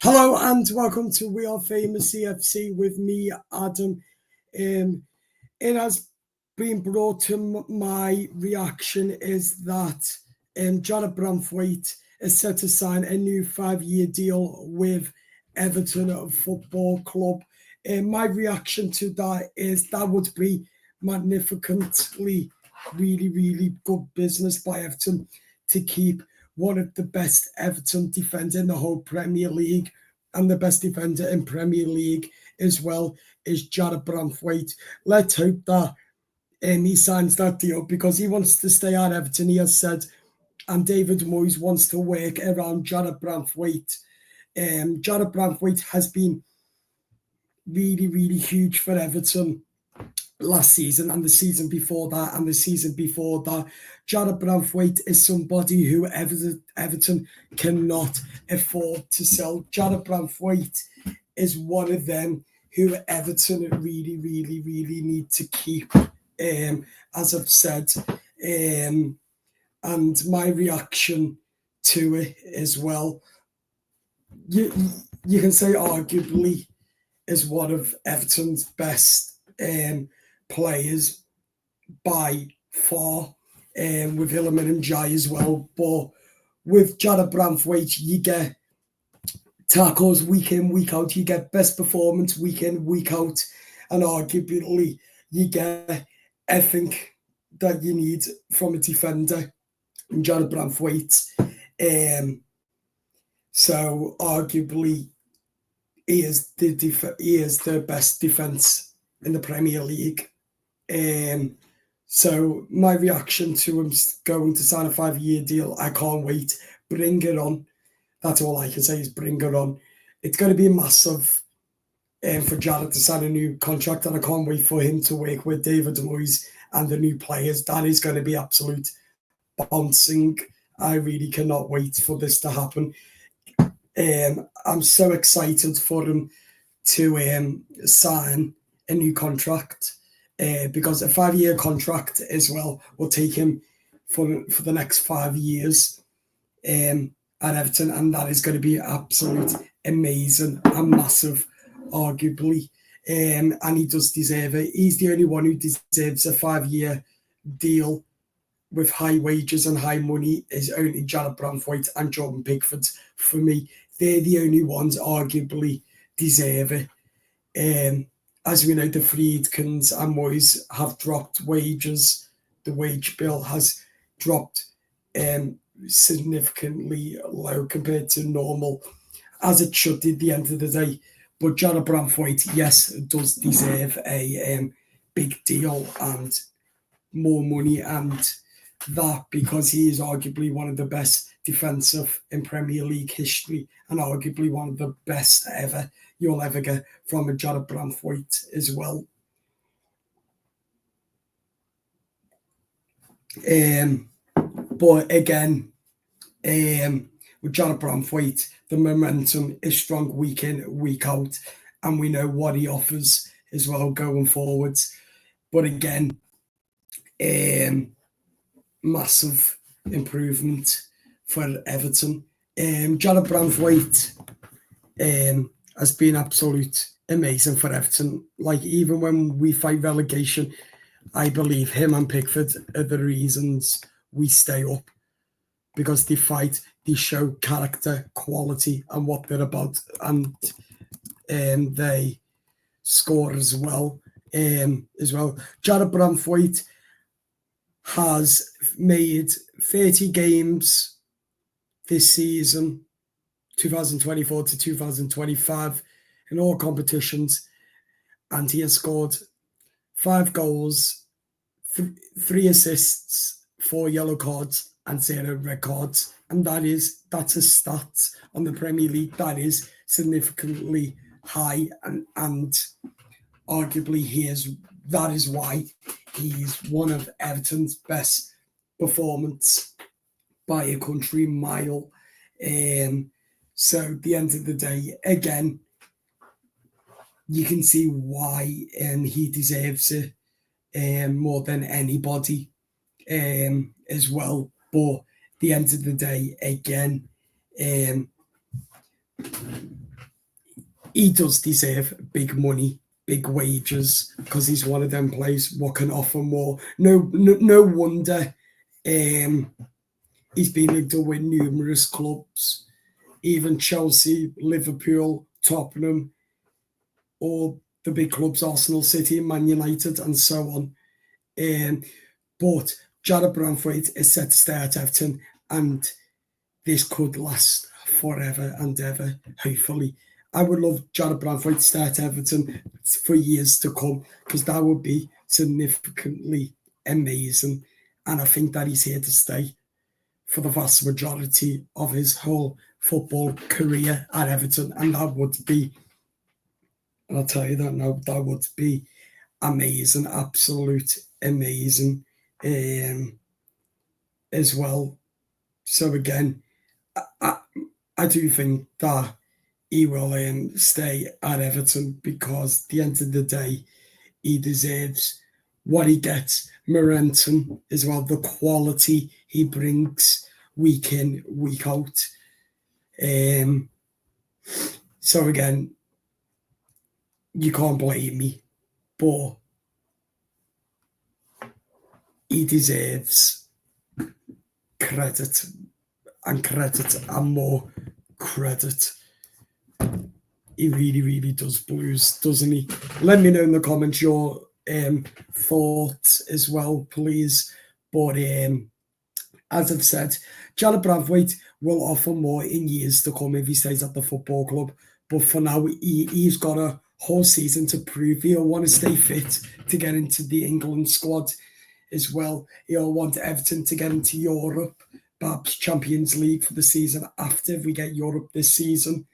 Hello and welcome to We Are Famous CFC with me, Adam. It has been brought to my reaction is that Jared Branwaite is set to sign a new 5-year deal with Everton Football Club. My reaction to that is that would be magnificently, really good business by Everton to keep one of the best Everton defenders in the whole Premier League, and the best defender in Premier League as well is Jared Branwaite. Let's hope that he signs that deal because he wants to stay at Everton, he has said, and David Moyes wants to work around Jared Branwaite. Jared Branwaite has been really huge for Everton last season and the season before that and the season before that. Jared Branwaite is somebody who Everton cannot afford to sell. Jared Branwaite is one of them who Everton really need to keep, as I've said. And my reaction to it as well, you can say arguably is one of Everton's best players by far, with Hillman and Jai as well. But with Jared Branwaite, you get tackles week in, week out. You get best performance week in, week out. And arguably, you get everything that you need from a defender in Jared Branwaite. So arguably, he is the best defence in the Premier League. So my reaction to him going to sign a 5-year deal, I can't wait. Bring it on. That's all I can say is bring it on. It's going to be massive for Jared to sign a new contract, and I can't wait for him to work with David Moyes and the new players. That is going to be absolute bouncing. I really cannot wait for this to happen. I'm so excited for him to sign a new contract, because a 5-year contract as well will take him for the next 5 years at Everton, and that is going to be absolute amazing and massive, arguably. And he does deserve it. He's the only one who deserves a 5-year deal with high wages and high money is only Jared Branwaite and Jordan Pickford. For me, they're the only ones arguably deserve it. As we know, the Friedkins and Moyes have dropped wages. The wage bill has dropped significantly low compared to normal, as it should at the end of the day. But Jared Branwaite, yes, does deserve a big deal and more money, and that because he is arguably one of the best defensive in Premier League history and arguably one of the best ever you'll ever get from a Jared Branwaite as well. But again, with Jared Branwaite, the momentum is strong week in, week out, and we know what he offers as well going forwards. But again, massive improvement for Everton. Jared Branwaite has been absolute amazing for Everton. Like, even when we fight relegation, I believe him and Pickford are the reasons we stay up, because they fight, they show character, quality, and what they're about, and they score as well. Jared Branwaite has made 30 games this season, 2024 to 2025, in all competitions, and he has scored 5 goals, 3 assists, 4 yellow cards, and 0 red cards. And that's a stat on the Premier League that is significantly high, and arguably that is why he's one of Everton's best performance by a country mile. So at the end of the day, again, you can see why he deserves it more than anybody as well. But at the end of the day, again, he does deserve big money, big wages, because he's one of them players what can offer more. No wonder he's been able to win numerous clubs, even Chelsea, Liverpool, Tottenham, or the big clubs Arsenal, City, Man United, and so on. But Jared Branwaite is set to stay at Everton, and this could last forever and ever, hopefully. I would love Jared Branwaite to stay at Everton for years to come, because that would be significantly amazing. And I think that he's here to stay for the vast majority of his whole football career at Everton. And that would be, and I'll tell you that now, that would be amazing, absolute amazing as well. So again, I do think that he will stay at Everton, because at the end of the day, he deserves what he gets, momentum as well, the quality he brings week in, week out. So again, you can't blame me, but he deserves credit and more credit. He really, really does, Blues, doesn't he? Let me know in the comments your thoughts as well, please. But as I've said, Jared Branwaite will offer more in years to come if he stays at the football club. But for now, he's got a whole season to prove. He'll want to stay fit to get into the England squad as well. He'll want Everton to get into Europe, perhaps Champions League for the season after, if we get Europe this season.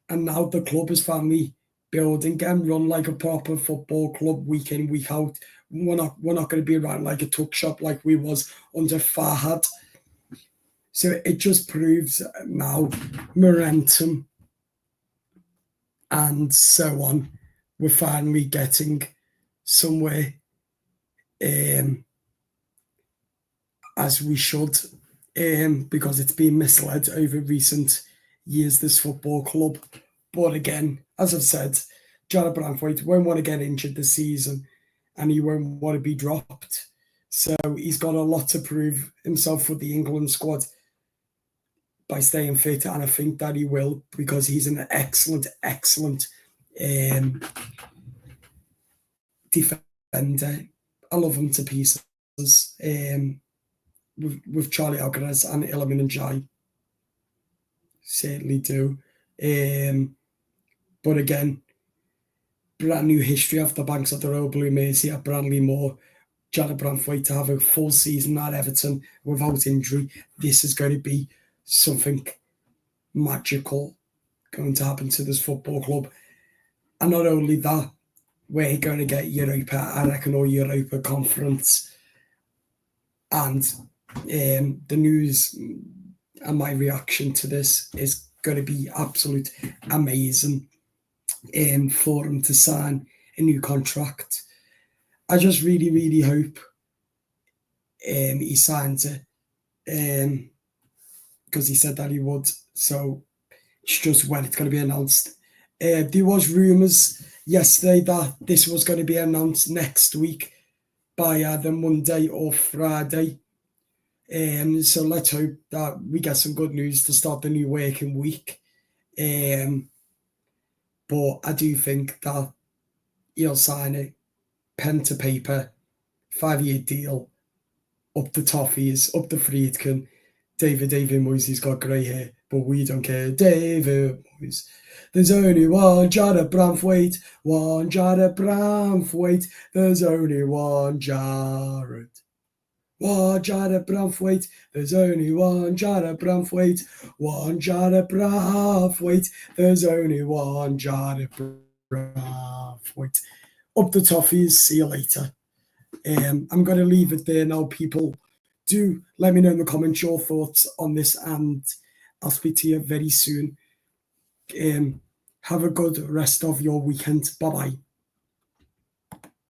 And now the club is finally building and run like a proper football club week in, week out. We're not going to be run like a tuck shop like we was under Fahad. So it just proves now momentum and so on. We're finally getting somewhere as we should, because it's been misled over recent years, this football club. But again, as I've said, Jared Branwaite won't want to get injured this season, and he won't want to be dropped. So he's got a lot to prove himself for the England squad by staying fit, and I think that he will, because he's an excellent defender. I love him to pieces. With Charlie Alcaraz and Iliman Ndiaye. Certainly do. But again, brand new history off the banks of the Royal Blue Mersey at Branley Moor. Jared Branwaite to have a full season at Everton without injury. This is going to be something magical going to happen to this football club. And not only that, we're going to get Europa, I reckon, or Europa Conference. And the news and my reaction to this is going to be absolute amazing for him to sign a new contract. I just really, really hope he signs it, because he said that he would. So it's just when it's going to be announced. There was rumours yesterday that this was going to be announced next week by either Monday or Friday. So let's hope that we get some good news to start the new working week. But I do think that he'll sign it, pen to paper, 5-year deal, up the Toffees, up the Friedkin. David Moyes, he's got grey hair, but we don't care. David Moyes. There's only one Jared Branwaite, one Jared Branwaite. There's only one Jared. One Jared Branwaite, there's only one Jared Branwaite, one Jared Branwaite, there's only one Jared Branwaite. Up the Toffees, see you later. I'm going to leave it there now, people. Do let me know in the comments your thoughts on this, and I'll speak to you very soon. Have a good rest of your weekend. Bye-bye.